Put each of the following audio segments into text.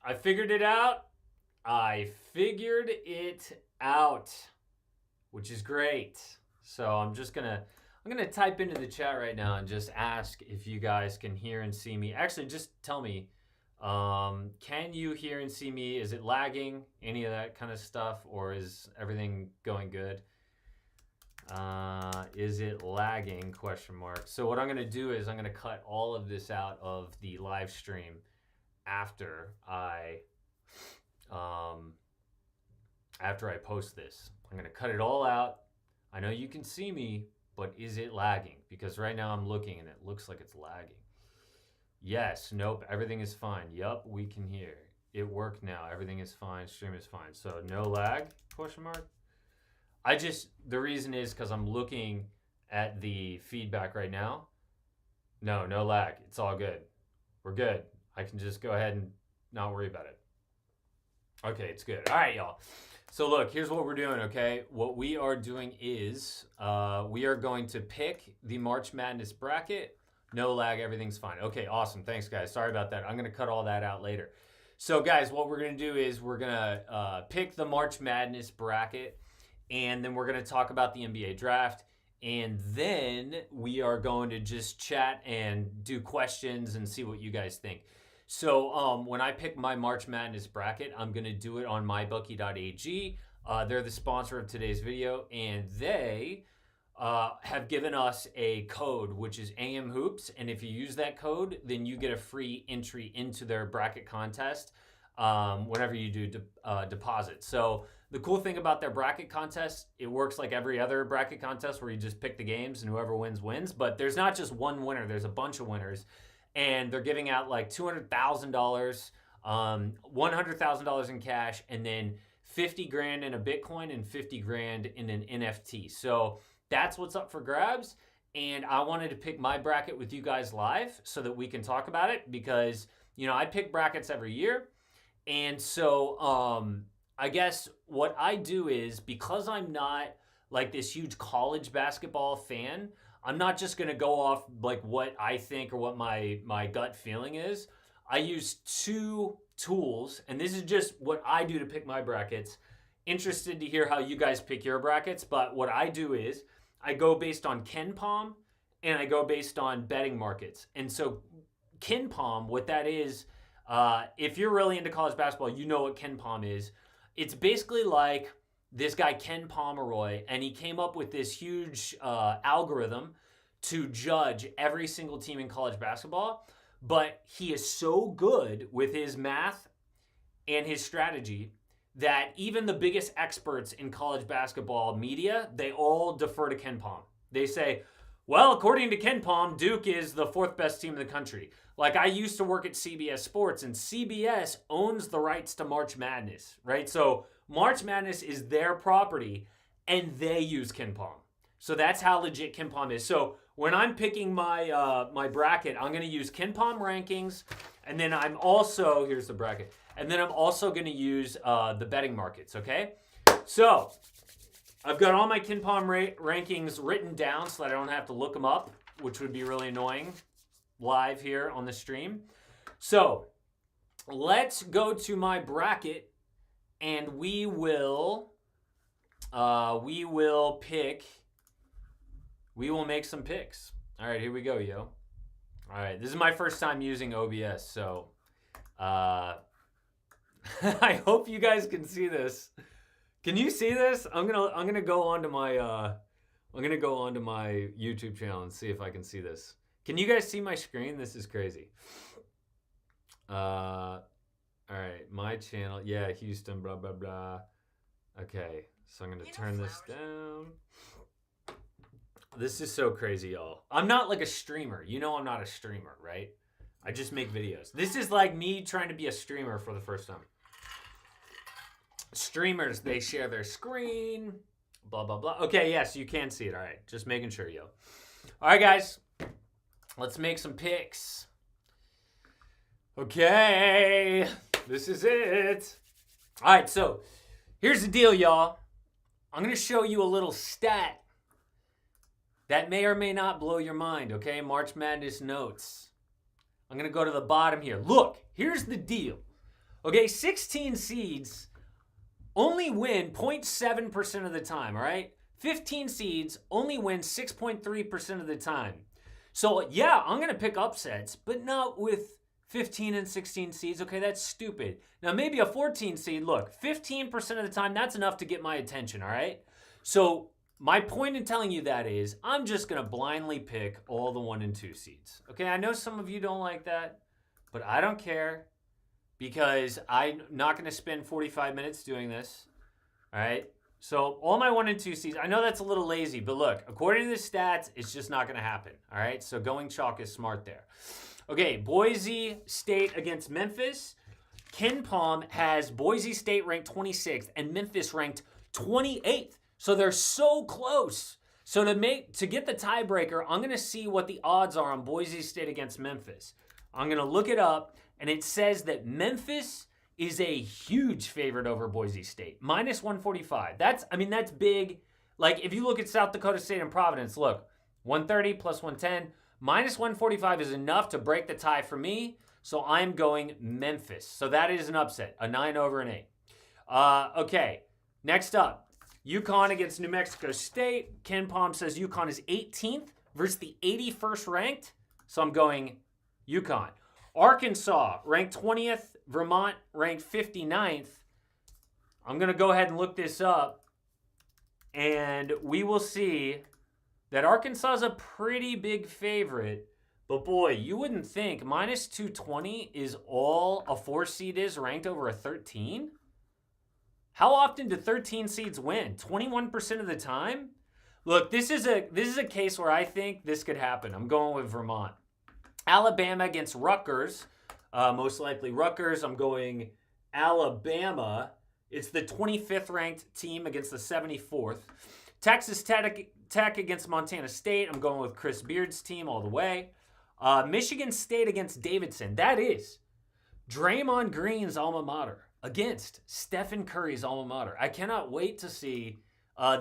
I figured it out. Which is great. So I'm gonna type into the chat right now and just ask if you guys can hear and see me. Actually, just tell me, can you hear and see me? Is it lagging? Any of that kind of stuff, or is everything going good? Is it lagging? Question mark. So what I'm gonna do is I'm gonna cut all of this out of the live stream after I post this. I'm gonna cut it all out. I know you can see me, but is it lagging? Because right now I'm looking and it looks like it's lagging. Yes, nope, everything is fine. Yup, we can hear. It worked now. Everything is fine. Stream is fine. So no lag? Question mark. The reason is because I'm looking at the feedback right now. No lag. It's all good. We're good. I can just go ahead and not worry about it. Okay, it's good. All right, y'all. So look, here's what we're doing, okay? What we are doing is we are going to pick the March Madness bracket. No lag, everything's fine. Okay, awesome. Thanks, guys. Sorry about that. I'm going to cut all that out later. So, guys, what we're going to do is we're going to pick the March Madness bracket, and then we're going to talk about the NBA draft, and then we are going to just chat and do questions and see what you guys think. So when I pick my March Madness bracket, I'm going to do it on MYBOOKIE.AG. They're the sponsor of today's video, and they have given us a code, which is AMHOOPS. And if you use that code, then you get a free entry into their bracket contest whenever you do deposit. So the cool thing about their bracket contest, it works like every other bracket contest where you just pick the games and whoever wins, wins. But there's not just one winner. There's a bunch of winners. And they're giving out like $200,000, $100,000 in cash, and then 50 grand in a Bitcoin and 50 grand in an NFT. So that's what's up for grabs. And I wanted to pick my bracket with you guys live so that we can talk about it because, you know, I pick brackets every year. And so I guess what I do is because I'm not like this huge college basketball fan, I'm not just going to go off like what I think or what my gut feeling is. I use two tools, and this is just what I do to pick my brackets. Interested to hear how you guys pick your brackets, but what I do is I go based on KenPom and I go based on betting markets. And so KenPom, what that is, if you're really into college basketball, you know what KenPom is. It's basically like this guy Ken Pomeroy, and he came up with this huge algorithm to judge every single team in college basketball. But he is so good with his math and his strategy that even the biggest experts in college basketball media, they all defer to KenPom. They say, well, according to KenPom, Duke is the fourth best team in the country. Like, I used to work at CBS Sports, and CBS owns the rights to March Madness, right? So March Madness is their property, and they use KenPom. So that's how legit KenPom is. So when I'm picking my my bracket, I'm going to use KenPom rankings, and then I'm also, here's the bracket, and then I'm also going to use the betting markets, okay? So I've got all my KenPom rankings written down so that I don't have to look them up, which would be really annoying live here on the stream. So let's go to my bracket, and we will make some picks. All right, here we go, yo. All right, this is my first time using OBS, so I hope you guys can see this. Can you see this? I'm gonna go onto my YouTube channel and see if I can see this. Can you guys see my screen? This is crazy. All right, my channel. Yeah, Houston, blah, blah, blah. Okay, so I'm going to turn this down. This is so crazy, y'all. I'm not like a streamer. You know I'm not a streamer, right? I just make videos. This is like me trying to be a streamer for the first time. Streamers, they share their screen, blah, blah, blah. Okay, yes, you can see it. All right, just making sure, yo. All right, guys. Let's make some picks. Okay, this is it. All right, so here's the deal, y'all. I'm going to show you a little stat that may or may not blow your mind, okay? March Madness notes. I'm going to go to the bottom here. Look, here's the deal. Okay, 16 seeds only win 0.7% of the time, all right? 15 seeds only win 6.3% of the time. So, yeah, I'm going to pick upsets, but not with 15 and 16 seeds. Okay, that's stupid. Now, maybe a 14 seed, look, 15% of the time, that's enough to get my attention, all right? So, my point in telling you that is I'm just going to blindly pick all the 1 and 2 seeds. Okay, I know some of you don't like that, but I don't care because I'm not going to spend 45 minutes doing this, all right? So all my 1 and 2 seeds, I know that's a little lazy, but look, according to the stats, it's just not going to happen, all right? So going chalk is smart there. Okay, Boise State against Memphis. KenPom has Boise State ranked 26th and Memphis ranked 28th. So they're so close. So to get the tiebreaker, I'm going to see what the odds are on Boise State against Memphis. I'm going to look it up, and it says that Memphis is a huge favorite over Boise State. Minus 145. That's big. Like, if you look at South Dakota State and Providence, look, 130 plus 110. Minus 145 is enough to break the tie for me, so I'm going Memphis. So that is an upset, a 9 over an 8. Okay, next up. Uconn against New Mexico State. KenPom says Uconn is 18th versus the 81st ranked. So I'm going Uconn. Arkansas ranked 20th. Vermont ranked 59th. I'm going to go ahead and look this up. And we will see that Arkansas is a pretty big favorite. But boy, you wouldn't think minus 220 is all a 4 seed is ranked over a 13? How often do 13 seeds win? 21% of the time? Look, this is a case where I think this could happen. I'm going with Vermont. Alabama against Rutgers. Most likely Rutgers. I'm going Alabama. It's the 25th ranked team against the 74th. Texas Tech against Montana State. I'm going with Chris Beard's team all the way. Michigan State against Davidson. That is Draymond Green's alma mater against Stephen Curry's alma mater. I cannot wait to see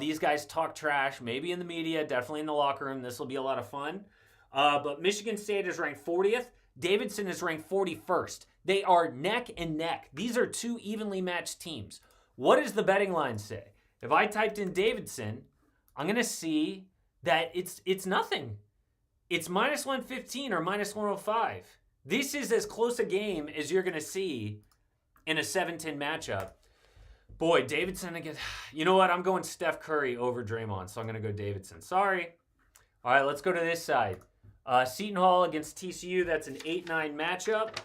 these guys talk trash, maybe in the media, definitely in the locker room. This will be a lot of fun. But Michigan State is ranked 40th. Davidson is ranked 41st. They are neck and neck. These are two evenly matched teams. What does the betting line say? If I typed in Davidson, I'm going to see that it's nothing. It's minus 115 or minus 105. This is as close a game as you're going to see in a 7-10 matchup. Boy, Davidson against... You know what? I'm going Steph Curry over Draymond, so I'm going to go Davidson. Sorry. All right, let's go to this side. Seton Hall against TCU. That's an 8-9 matchup.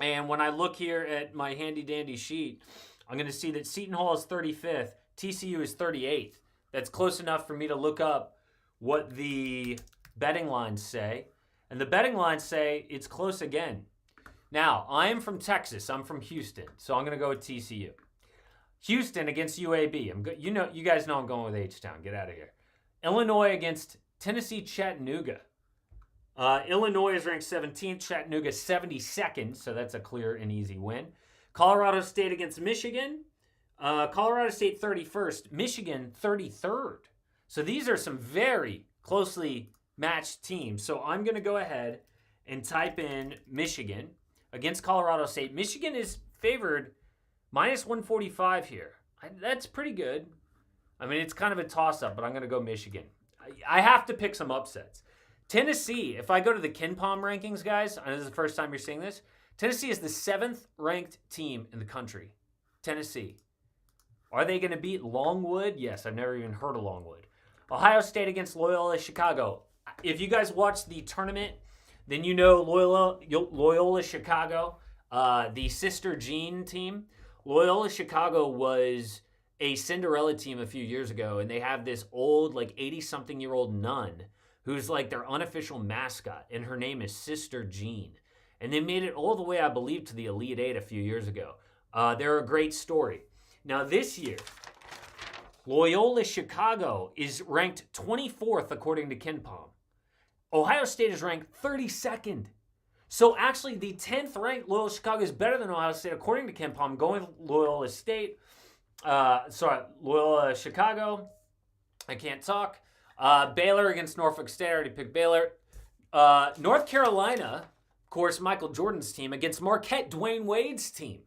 And when I look here at my handy-dandy sheet, I'm going to see that Seton Hall is 35th. TCU is 38th. That's close enough for me to look up what the betting lines say. And the betting lines say it's close again. Now, I am from Texas. I'm from Houston. So I'm going to go with TCU. Houston against UAB. You guys know I'm going with H-Town. Get out of here. Illinois against Tennessee Chattanooga. Illinois is ranked 17th. Chattanooga 72nd. So that's a clear and easy win. Colorado State against Michigan. Colorado State 31st. Michigan 33rd. So these are some very closely matched teams. So I'm going to go ahead and type in Michigan against Colorado State. Michigan is favored minus 145 here. That's pretty good. I mean, it's kind of a toss-up, but I'm going to go Michigan. I have to pick some upsets. Tennessee, if I go to the KenPom rankings, guys, I know this is the first time you're seeing this. Tennessee is the 7th ranked team in the country. Tennessee. Are they going to beat Longwood? Yes, I've never even heard of Longwood. Ohio State against Loyola Chicago. If you guys watch the tournament, then you know Loyola Chicago, the Sister Jean team. Loyola Chicago was a Cinderella team a few years ago, and they have this old, 80-something-year-old nun who's like their unofficial mascot, and her name is Sister Jean. And they made it all the way, I believe, to the Elite Eight a few years ago. They're a great story. Now, this year, Loyola Chicago is ranked 24th according to KenPom. Ohio State is ranked 32nd. So actually, the 10th ranked Loyola Chicago is better than Ohio State according to KenPom. Going with Loyola Chicago. I can't talk. Baylor against Norfolk State. I already picked Baylor. North Carolina, of course, Michael Jordan's team against Marquette, Dwayne Wade's team.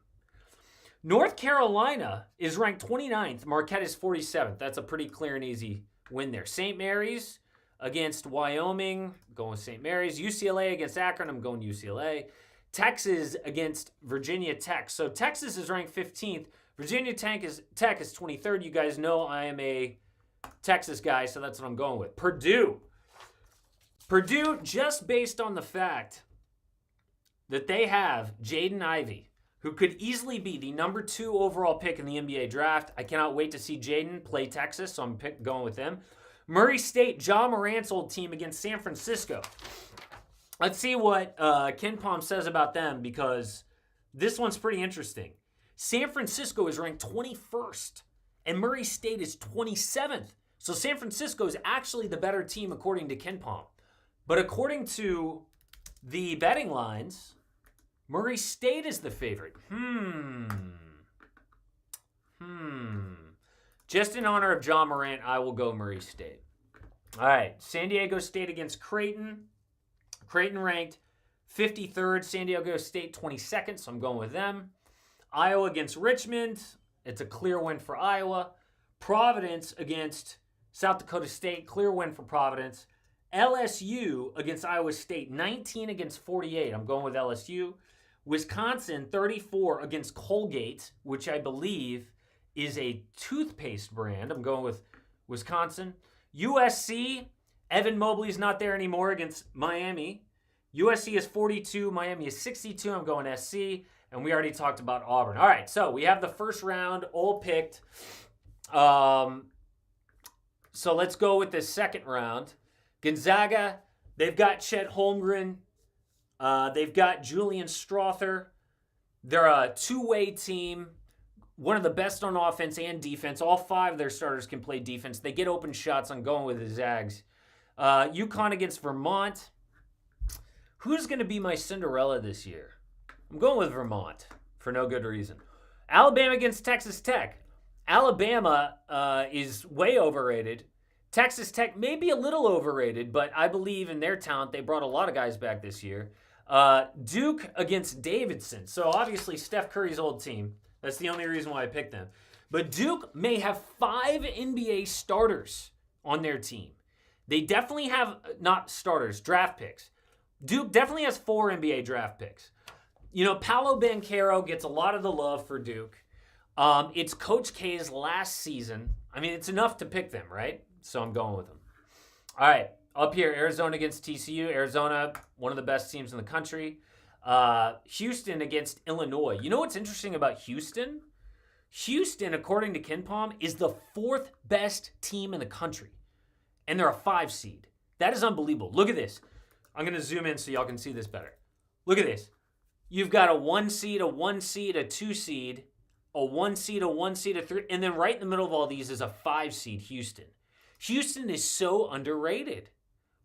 North Carolina is ranked 29th. Marquette is 47th. That's a pretty clear and easy win there. St. Mary's against Wyoming. I'm going with St. Mary's. UCLA against Akron. I'm going UCLA. Texas against Virginia Tech. So Texas is ranked 15th. Virginia Tech is 23rd. You guys know I am a Texas guy, so that's what I'm going with. Purdue. Purdue, just based on the fact that they have Jaden Ivey, who could easily be the number 2 overall pick in the NBA draft. I cannot wait to see Jaden play Texas, so I'm going with them. Murray State, Ja Morant's old team against San Francisco. Let's see what Ken Palm says about them, because this one's pretty interesting. San Francisco is ranked 21st, and Murray State is 27th. So San Francisco is actually the better team according to Ken Palm. But according to the betting lines, Murray State is the favorite. Just in honor of Ja Morant, I will go Murray State. All right, San Diego State against Creighton. Creighton ranked 53rd, San Diego State 22nd, so I'm going with them. Iowa against Richmond. It's a clear win for Iowa. Providence against South Dakota State. Clear win for Providence. LSU against Iowa State. 19 against 48. I'm going with LSU. Wisconsin 34 against Colgate, which I believe is a toothpaste brand. I'm going with Wisconsin. USC. Evan Mobley's not there anymore against Miami. USC is 42. Miami is 62. I'm going SC. And we already talked about Auburn. All right, so we have the first round all picked. So let's go with the second round. Gonzaga, they've got Chet Holmgren. They've got Julian Strother. They're a two-way team. One of the best on offense and defense. All 5 of their starters can play defense. They get open shots. I'm going with the Zags. Uconn against Vermont. Who's going to be my Cinderella this year? I'm going with Vermont for no good reason. Alabama against Texas Tech. Alabama is way overrated. Texas Tech may be a little overrated, but I believe in their talent. They brought a lot of guys back this year. Duke against Davidson. So obviously Steph Curry's old team. That's the only reason why I picked them. But Duke may have 5 NBA starters on their team. They definitely have, not starters, draft picks. Duke definitely has 4 NBA draft picks. You know, Paulo Bankero gets a lot of the love for Duke. It's Coach K's last season. I mean, it's enough to pick them, right? So I'm going with them. All right, up here, Arizona against TCU. Arizona, one of the best teams in the country. Houston against Illinois. You know what's interesting about Houston? Houston, according to Ken Palm, is the 4th best team in the country. And they're a 5 seed. That is unbelievable. Look at this. I'm going to zoom in so y'all can see this better. Look at this. You've got a 1 seed, a 1 seed, a 2 seed, a 1 seed, a 1 seed, a 3, and then right in the middle of all these is a 5 seed, Houston. Houston is so underrated,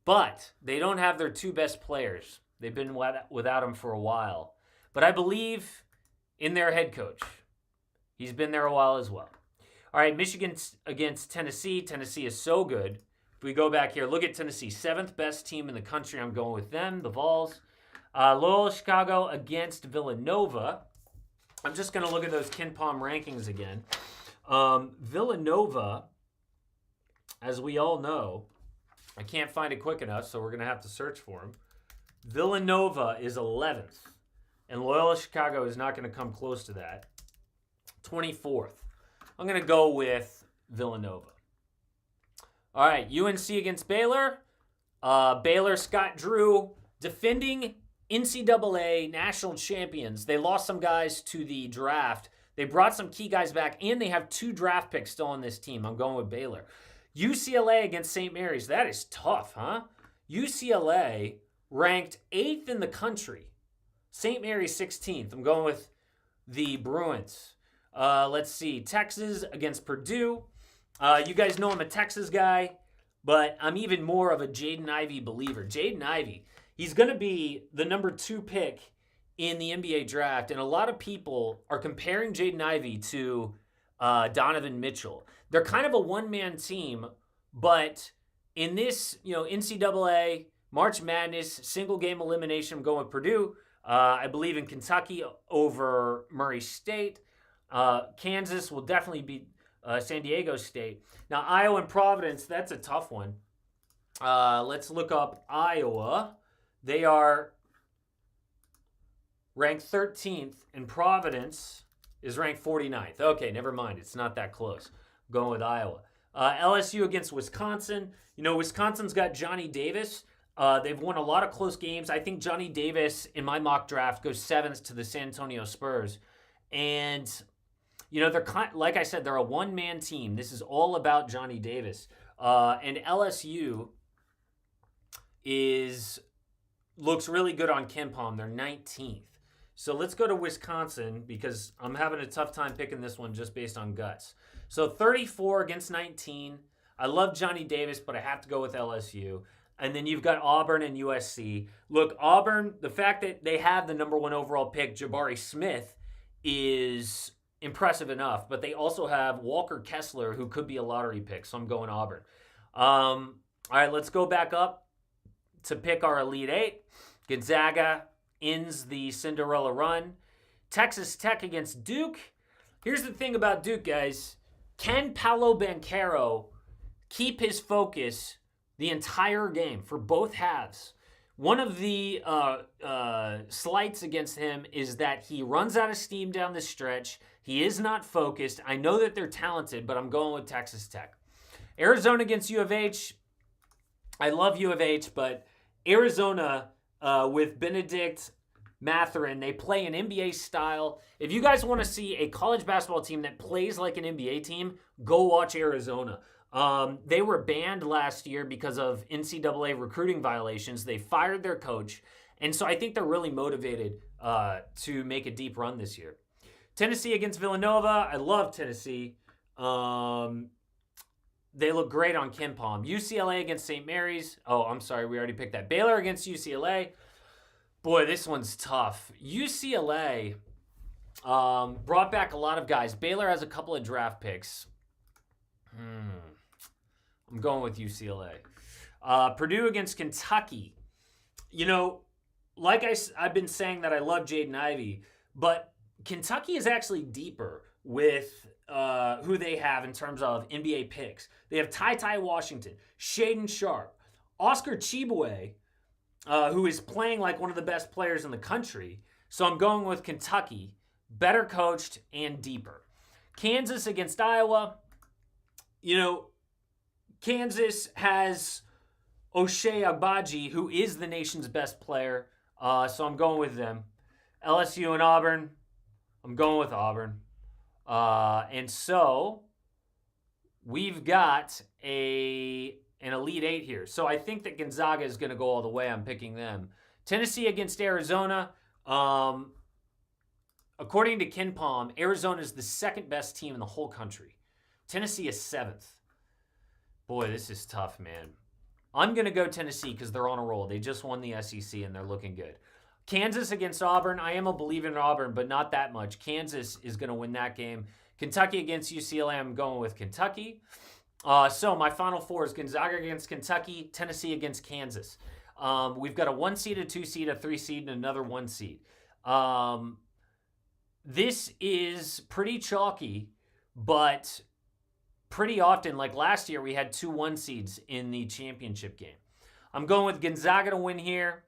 but they don't have their 2 best players. They've been without them for a while. But I believe in their head coach. He's been there a while as well. All right, Michigan against Tennessee. Tennessee is so good. If we go back here, look at Tennessee. 7th best team in the country. I'm going with them, the Vols. Loyola Chicago against Villanova. I'm just going to look at those Ken Palm rankings again. Villanova, as we all know, I can't find it quick enough, so we're going to have to search for them. Villanova is 11th, and Loyola Chicago is not going to come close to that. 24th. I'm going to go with Villanova. All right, UNC against Baylor. Baylor, Scott Drew, defending NCAA national champions. They lost some guys to the draft. They brought some key guys back, and they have 2 draft picks still on this team. I'm going with Baylor. UCLA against St. Mary's. That is tough, huh? UCLA ranked 8th in the country. St. Mary's 16th. I'm going with the Bruins. Let's see. Texas against Purdue. You guys know I'm a Texas guy, but I'm even more of a Jaden Ivey believer. Jaden Ivey, he's going to be the number 2 pick in the NBA draft, and a lot of people are comparing Jaden Ivey to Donovan Mitchell. They're kind of a one-man team, but in this, NCAA, March Madness, single game elimination, I'm going with Purdue. I believe in Kentucky over Murray State. Kansas will definitely beat San Diego State. Now, Iowa and Providence, that's a tough one. Let's look up Iowa. They are ranked 13th, and Providence is ranked 49th. Okay, never mind. It's not that close. I'm going with Iowa. LSU against Wisconsin. You know, Wisconsin's got Johnny Davis. They've won a lot of close games. I think Johnny Davis, in my mock draft, goes 7th to the San Antonio Spurs. And, you know, they're like I said, they're a one-man team. This is all about Johnny Davis. And LSU looks really good on KenPom. They're 19th. So let's go to Wisconsin because I'm having a tough time picking this one just based on guts. So 34 against 19. I love Johnny Davis, but I have to go with LSU. And then you've got Auburn and USC. Look, Auburn, the fact that they have the number 1 overall pick, Jabari Smith, is impressive enough. But they also have Walker Kessler, who could be a lottery pick. So I'm going Auburn. All right, let's go back up to pick our Elite Eight. Gonzaga ends the Cinderella run. Texas Tech against Duke. Here's the thing about Duke, guys. Can Paulo Bankero keep his focus the entire game for both halves? One of the slights against him is that he runs out of steam down the stretch. He is not focused. I know that they're talented, but I'm going with Texas Tech. Arizona against U of H. I love U of H, but Arizona with Benedict Mathurin, they play an NBA style. If you guys want to see a college basketball team that plays like an NBA team, go watch Arizona. They were banned last year because of NCAA recruiting violations. They fired their coach. And so I think they're really motivated to make a deep run this year. Tennessee against Villanova. I love Tennessee. They look great on KenPom. UCLA against St. Mary's. Oh, I'm sorry. We already picked that. Baylor against UCLA. Boy, this one's tough. UCLA brought back a lot of guys. Baylor has a couple of draft picks. I'm going with UCLA. Purdue against Kentucky. You know, like I've been saying that I love Jaden Ivey, but Kentucky is actually deeper with who they have in terms of NBA picks. They have Ty Washington, Shaedon Sharpe, Oscar Tshiebwe, who is playing like one of the best players in the country. So I'm going with Kentucky, better coached and deeper. Kansas against Iowa. You know, Kansas has Ochai Agbaji, who is the nation's best player. So I'm going with them. LSU and Auburn. I'm going with Auburn. And so we've got an Elite Eight here. So I think that Gonzaga is going to go all the way. I'm picking them. Tennessee against Arizona. According to KenPom, Arizona is the second best team in the whole country. Tennessee is 7th. Boy, this is tough, man. I'm going to go Tennessee because they're on a roll. They just won the SEC and they're looking good. Kansas against Auburn. I am a believer in Auburn, but not that much. Kansas is going to win that game. Kentucky against UCLA. I'm going with Kentucky. So my final four is Gonzaga against Kentucky, Tennessee against Kansas. We've got a 1 seed, a 2 seed, a 3 seed, and another 1 seed. This is pretty chalky, but pretty often, like last year, we had 2 1 seeds in the championship game. I'm going with Gonzaga to win here.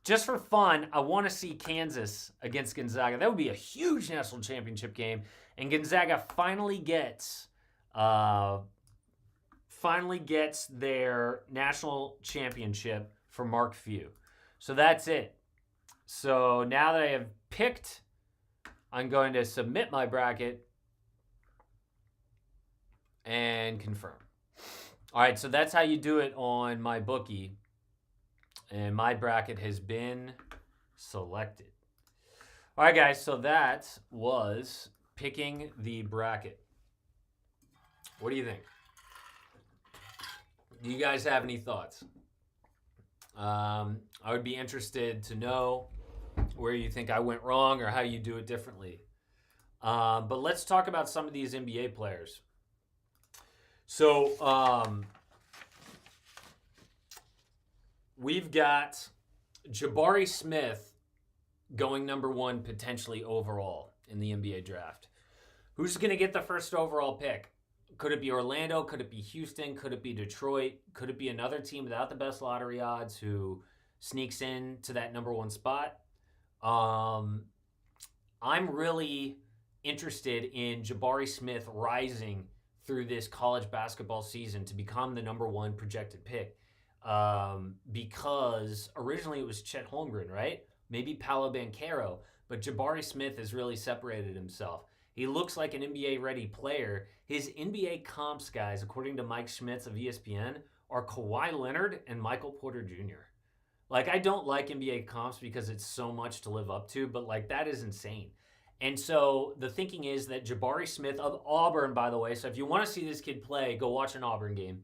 Just for fun, I want to see Kansas against Gonzaga. That would be a huge national championship game. And Gonzaga finally gets their national championship for Mark Few. So that's it. So now that I have picked, I'm going to submit my bracket and confirm. All right, so that's how you do it on MyBookie. And my bracket has been selected. All right, guys, so that was picking the bracket. What do you think? Do you guys have any thoughts? I would be interested to know where you think I went wrong or how you do it differently. But let's talk about some of these NBA players. So we've got Jabari Smith going number 1 potentially overall in the NBA draft. Who's going to get the first overall pick? Could it be Orlando? Could it be Houston? Could it be Detroit? Could it be another team without the best lottery odds who sneaks in to that number one spot? I'm really interested in Jabari Smith rising through this college basketball season to become the number one projected pick. Because originally it was Chet Holmgren, right? Maybe Paulo Bankero, but Jabari Smith has really separated himself. He looks like an NBA-ready player. His NBA comps, guys, according to Mike Schmitz of ESPN, are Kawhi Leonard and Michael Porter Jr. Like, I don't like NBA comps because it's so much to live up to, but, like, that is insane. And so the thinking is that Jabari Smith of Auburn, by the way, so if you want to see this kid play, go watch an Auburn game,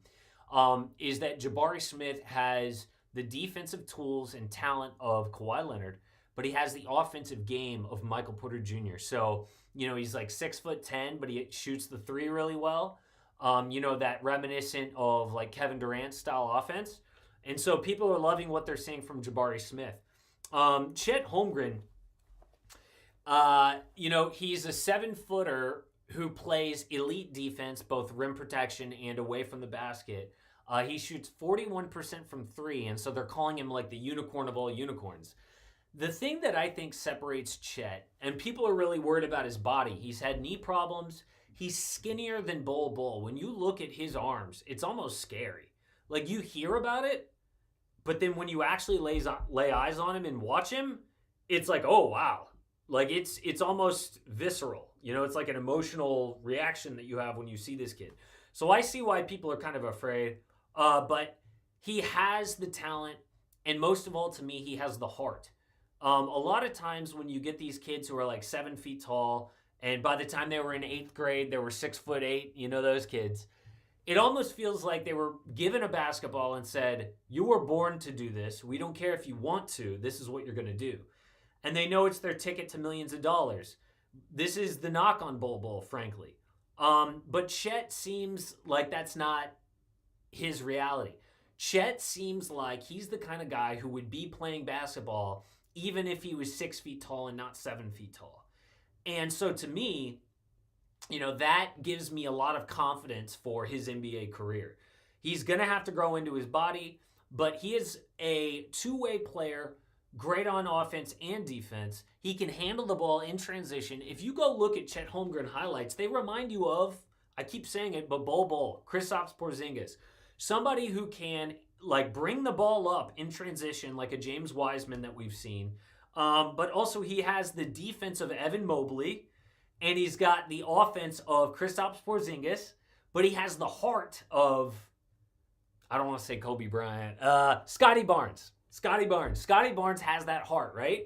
is that Jabari Smith has the defensive tools and talent of Kawhi Leonard, but he has the offensive game of Michael Porter Jr. So, you know, he's like 6'10", but he shoots the three really well. You know, that reminiscent of like Kevin Durant style offense. And so people are loving what they're seeing from Jabari Smith. Chet Holmgren, you know, he's a 7-footer who plays elite defense, both rim protection and away from the basket. He shoots 41% from three, and so they're calling him like the unicorn of all unicorns. The thing that I think separates Chet, and people are really worried about his body, he's had knee problems. He's skinnier than Bol Bol. When you look at his arms, it's almost scary. Like, you hear about it, but then when you actually lay eyes on him and watch him, it's like, oh, wow. Like, it's almost visceral. You know, it's like an emotional reaction that you have when you see this kid. So I see why people are kind of afraid. But he has the talent, and most of all, to me, he has the heart. A lot of times when you get these kids who are like 7 feet tall, and by the time they were in 8th grade, they were 6'8", you know those kids. It almost feels like they were given a basketball and said, you were born to do this. We don't care if you want to. This is what you're going to do. And they know it's their ticket to millions of dollars. This is the knock on Bol Bol, frankly. But Chet seems like that's not his reality. Chet seems like he's the kind of guy who would be playing basketball even if he was 6 feet tall and not 7 feet tall. And so to me, you know, that gives me a lot of confidence for his NBA career. He's going to have to grow into his body, but he is a two-way player, great on offense and defense. He can handle the ball in transition. If you go look at Chet Holmgren highlights, they remind you of, I keep saying it, but Bol Bol, Kristaps Porzingis. Somebody who can like bring the ball up in transition like a James Wiseman that we've seen. But also he has the defense of Evan Mobley, and he's got the offense of Kristaps Porzingis, but he has the heart of, I don't want to say Kobe Bryant, Scotty Barnes. Scotty Barnes has that heart, right?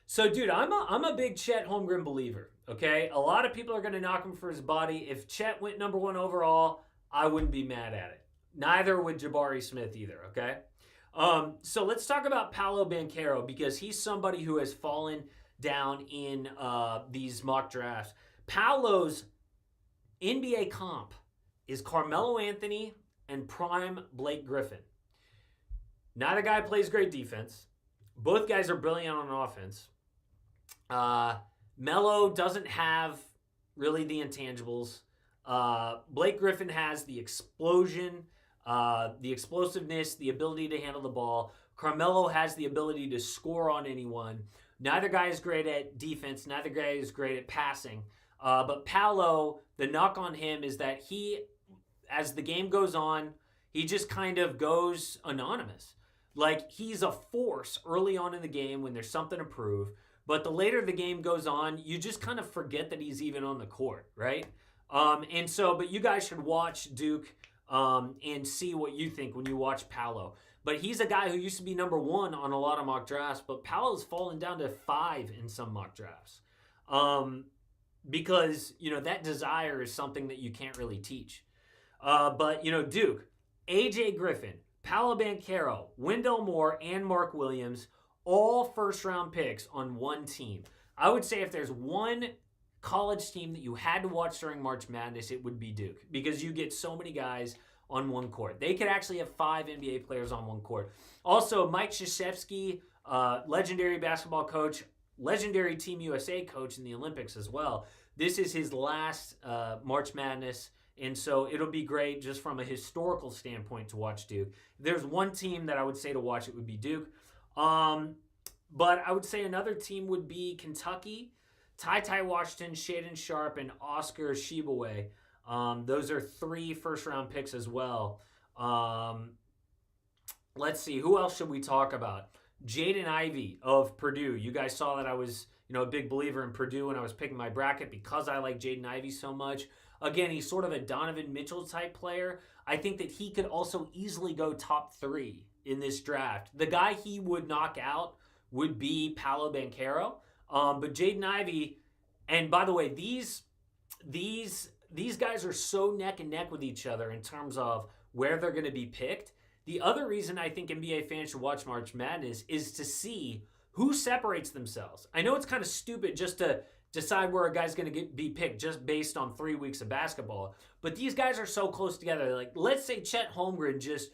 So, dude, I'm a big Chet Holmgren believer, okay? A lot of people are going to knock him for his body. If Chet went number one overall, I wouldn't be mad at it. Neither would Jabari Smith either, okay? So let's talk about Paulo Bankero because he's somebody who has fallen down in these mock drafts. Paulo's NBA comp is Carmelo Anthony and prime Blake Griffin. Neither guy plays great defense. Both guys are brilliant on offense. Melo doesn't have really the intangibles. Blake Griffin has the explosion, the explosiveness, the ability to handle the ball. Carmelo has the ability to score on anyone. Neither guy is great at defense. Neither guy is great at passing. But Paulo, the knock on him is that he, as the game goes on, he just kind of goes anonymous. Like, he's a force early on in the game when there's something to prove. But the later the game goes on, you just kind of forget that he's even on the court, right? But you guys should watch Duke and see what you think when you watch Paulo. But he's a guy who used to be number one on a lot of mock drafts, but Paulo's fallen down to 5 in some mock drafts. Because, you know, that desire is something that you can't really teach. But, you know, Duke, AJ Griffin, Paulo Bankero, Wendell Moore, and Mark Williams, all first-round picks on one team. I would say if there's one college team that you had to watch during March Madness, it would be Duke because you get so many guys on one court. They could actually have 5 NBA players on one court. Also, Mike Krzyzewski, legendary basketball coach, legendary Team USA coach in the Olympics as well. This is his last March Madness, and so it'll be great just from a historical standpoint to watch Duke. If there's one team that I would say to watch, it would be Duke. But I would say another team would be Kentucky. Ty Washington, Shaedon Sharpe, and Oscar Tshiebwe. Those are 3 first-round picks as well. Let's see. Who else should we talk about? Jaden Ivey of Purdue. You guys saw that I was a big believer in Purdue when I was picking my bracket because I like Jaden Ivey so much. Again, he's sort of a Donovan Mitchell-type player. I think that he could also easily go top 3 in this draft. The guy he would knock out would be Paulo Bankero. But Jaden Ivey, and by the way, these guys are so neck and neck with each other in terms of where they're going to be picked. The other reason I think NBA fans should watch March Madness is to see who separates themselves. I know it's kind of stupid just to decide where a guy's going to be picked just based on 3 weeks of basketball, but these guys are so close together. Like, let's say Chet Holmgren just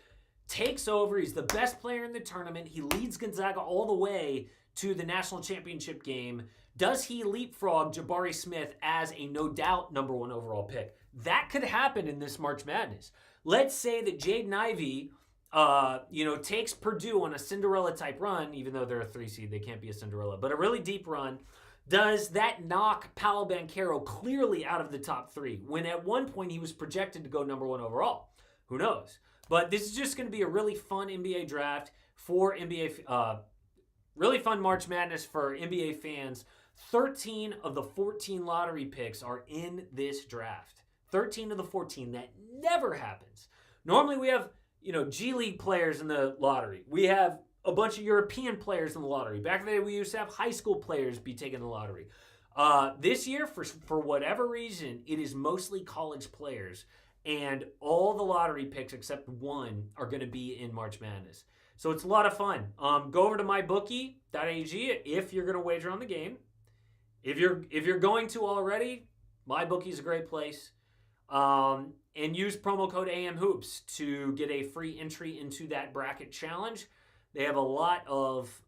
takes over. He's the best player in the tournament. He leads Gonzaga all the way to the national championship game. Does he leapfrog Jabari Smith as a no doubt number 1 overall pick? That could happen in this March Madness. Let's say that Jaden Ivey, takes Purdue on a Cinderella type run, even though they're a 3 seed, they can't be a Cinderella, but a really deep run. Does that knock Paulo Bankero clearly out of the top 3 when at one point he was projected to go number 1 overall? Who knows? But this is just going to be a really fun NBA draft for really fun March Madness for NBA fans. 13 of the 14 lottery picks are in this draft. 13 of the 14. That never happens. Normally we have, G League players in the lottery. We have a bunch of European players in the lottery. Back in the day, we used to have high school players be taking the lottery. This year, for whatever reason, it is mostly college players. And all the lottery picks except 1 are going to be in March Madness. So it's a lot of fun. Go over to MYBOOKIE.AG if you're going to wager on the game. If you're going to already, MyBookie is a great place. And use promo code AMHOOPS to get a free entry into that bracket challenge. They have a lot of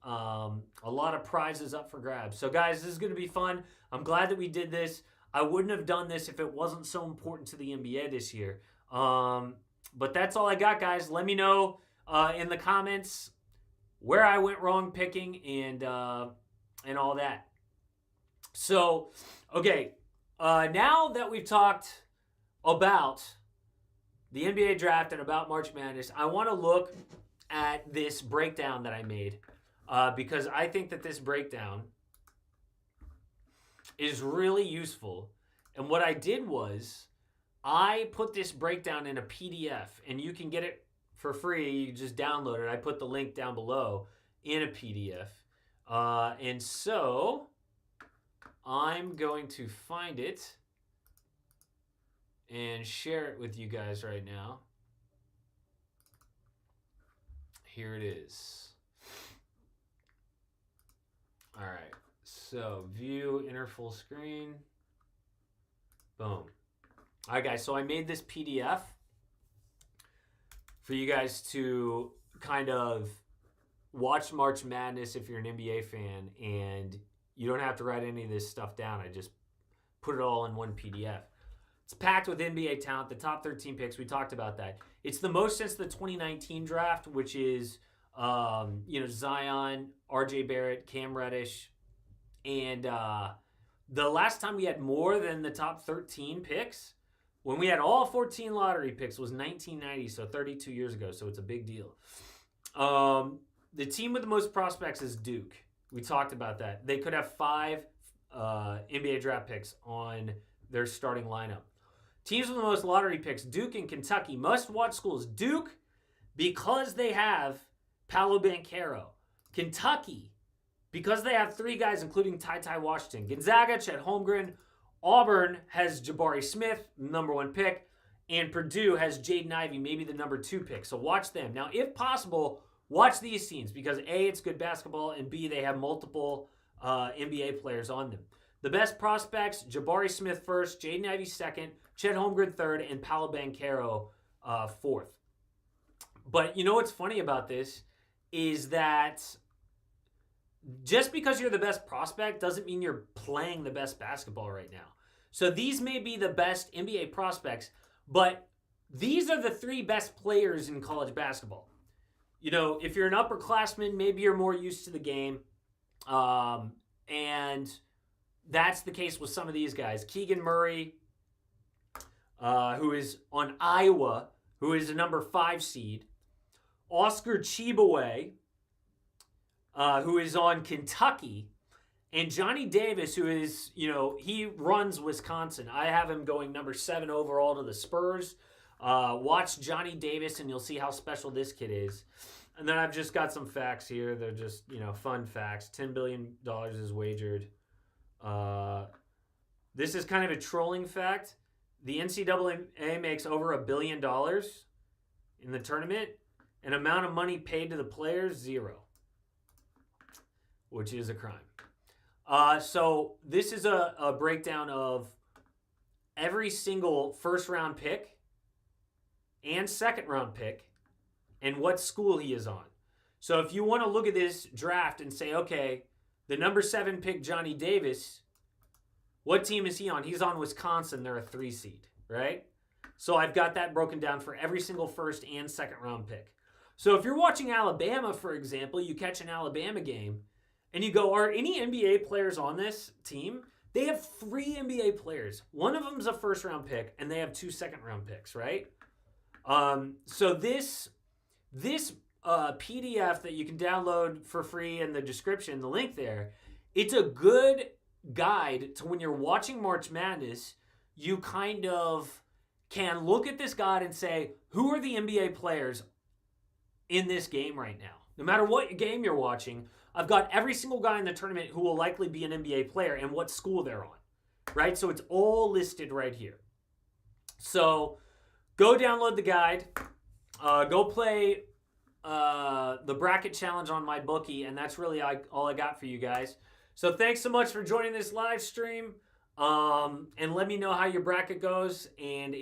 prizes up for grabs. So guys, this is going to be fun. I'm glad that we did this. I wouldn't have done this if it wasn't so important to the NBA this year. But that's all I got, guys. Let me know in the comments where I went wrong picking and all that. So, okay, now that we've talked about the NBA draft and about March Madness, I want to look at this breakdown that I made because I think that this breakdown is really useful. And what I did was I put this breakdown in a PDF, and you can get it for free. You just download it. I put the link down below in a PDF. And so I'm going to find it and share it with you guys right now. Here it is. All right. So view, enter full screen. Boom. All right, guys. So I made this PDF for you guys to kind of watch March Madness if you're an NBA fan, and you don't have to write any of this stuff down. I just put it all in one PDF. It's packed with NBA talent, the top 13 picks. We talked about that. It's the most since the 2019 draft, which is, Zion, RJ Barrett, Cam Reddish. And the last time we had more than the top 13 picks, when we had all 14 lottery picks, was 1990, so 32 years ago. So it's a big deal. The team with the most prospects is Duke. We talked about that. They could have 5 NBA draft picks on their starting lineup. Teams with the most lottery picks, Duke and Kentucky. Must-watch schools. Duke, because they have Paulo Bankero. Kentucky, because they have 3 guys, including Ty Washington. Gonzaga, Chet Holmgren. Auburn has Jabari Smith, number 1 pick. And Purdue has Jaden Ivey, maybe the number 2 pick. So watch them. Now, if possible, watch these teams because A, it's good basketball, and B, they have multiple NBA players on them. The best prospects, Jabari Smith first, Jaden Ivey second, Chet Holmgren third, and Paulo Bankero fourth. But you know what's funny about this is that just because you're the best prospect doesn't mean you're playing the best basketball right now. So these may be the best NBA prospects, but these are the 3 best players in college basketball. You know, if you're an upperclassman, maybe you're more used to the game. And that's the case with some of these guys. Keegan Murray, who is on Iowa, who is a number 5 seed. Oscar Tshiebwe, who is on Kentucky. And Johnny Davis, who is, you know, he runs Wisconsin. I have him going number 7 overall to the Spurs. Watch Johnny Davis and you'll see how special this kid is. And then I've just got some facts here. They're just, you know, fun facts. $10 billion is wagered. This is kind of a trolling fact. The NCAA makes over $1 billion in the tournament. An amount of money paid to the players, 0. Which is a crime. So this is a breakdown of every single first-round pick and second-round pick and what school he is on. So if you want to look at this draft and say, okay, the number 7 pick, Johnny Davis, what team is he on? He's on Wisconsin. They're a 3 seed, right? So I've got that broken down for every single first and second-round pick. So if you're watching Alabama, for example, you catch an Alabama game, and you go, are any NBA players on this team? They have 3 NBA players. One of them is a first-round pick, and they have 2 second-round picks, right? So this PDF that you can download for free in the description, the link there, it's a good guide to when you're watching March Madness, you kind of can look at this guide and say, who are the NBA players in this game right now? No matter what game you're watching, I've got every single guy in the tournament who will likely be an NBA player and what school they're on, right? So it's all listed right here. So go download the guide. Go play the bracket challenge on MyBookie, and that's really all I got for you guys. So thanks so much for joining this live stream, and let me know how your bracket goes, and